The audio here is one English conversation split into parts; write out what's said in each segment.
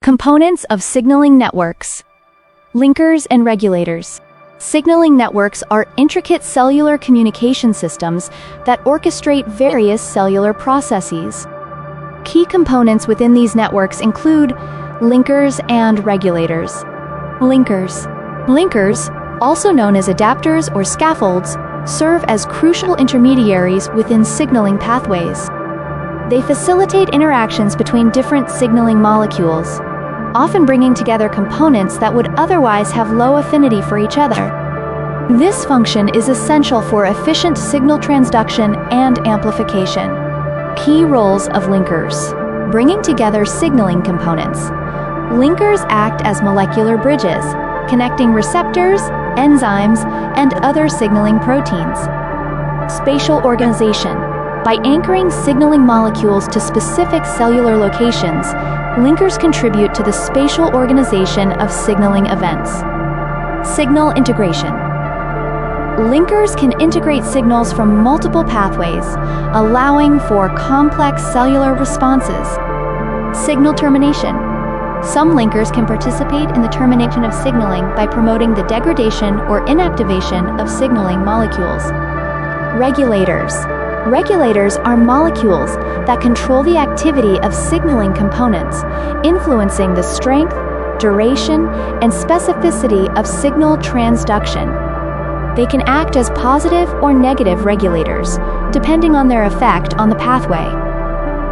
Components of signaling networks. Linkers and regulators. Signaling networks are intricate cellular communication systems that orchestrate various cellular processes. Key components within these networks include linkers and regulators. Linkers. Linkers, also known as adapters or scaffolds, serve as crucial intermediaries within signaling pathways. They facilitate interactions between different signaling molecules, often bringing together components that would otherwise have low affinity for each other. This function is essential for efficient signal transduction and amplification. Key roles of linkers. Bringing together signaling components. Linkers act as molecular bridges, connecting receptors, enzymes, and other signaling proteins. Spatial organization. By anchoring signaling molecules to specific cellular locations, linkers contribute to the spatial organization of signaling events. Signal integration. Linkers can integrate signals from multiple pathways, allowing for complex cellular responses. Signal termination. Some linkers can participate in the termination of signaling by promoting the degradation or inactivation of signaling molecules. Regulators. Regulators are molecules that control the activity of signaling components, influencing the strength, duration, and specificity of signal transduction. They can act as positive or negative regulators, depending on their effect on the pathway.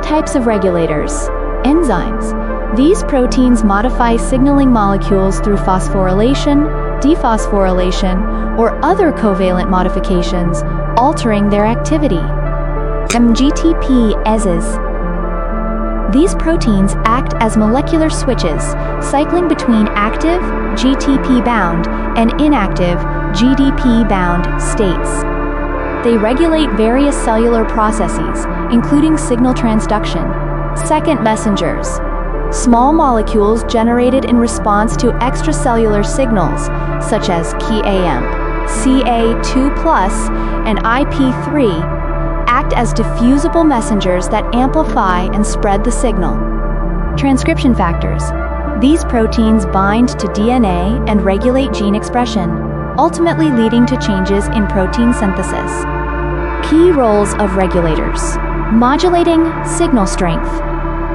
Types of regulators. Enzymes. These proteins modify signaling molecules through phosphorylation, dephosphorylation, or other covalent modifications, altering their activity. MGTP-ESs. These proteins act as molecular switches, cycling between active, GTP-bound, and inactive, GDP-bound states. They regulate various cellular processes, including signal transduction. Second messengers. Small molecules generated in response to extracellular signals, such as Ki-amp, Ca2+, and IP3, act as diffusible messengers that amplify and spread the signal. Transcription factors. These proteins bind to DNA and regulate gene expression, ultimately leading to changes in protein synthesis. Key roles of regulators. Modulating signal strength.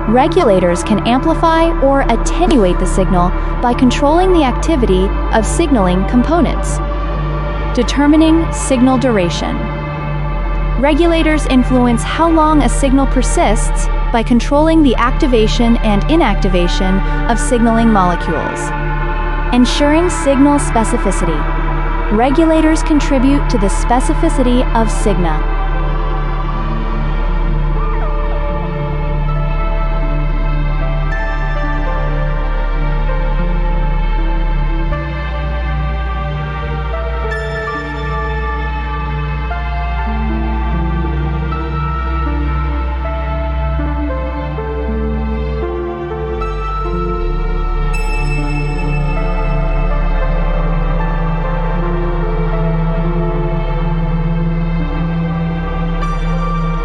Regulators can amplify or attenuate the signal by controlling the activity of signaling components. Determining signal duration. Regulators influence how long a signal persists by controlling the activation and inactivation of signaling molecules. Ensuring signal specificity. Regulators contribute to the specificity of signal.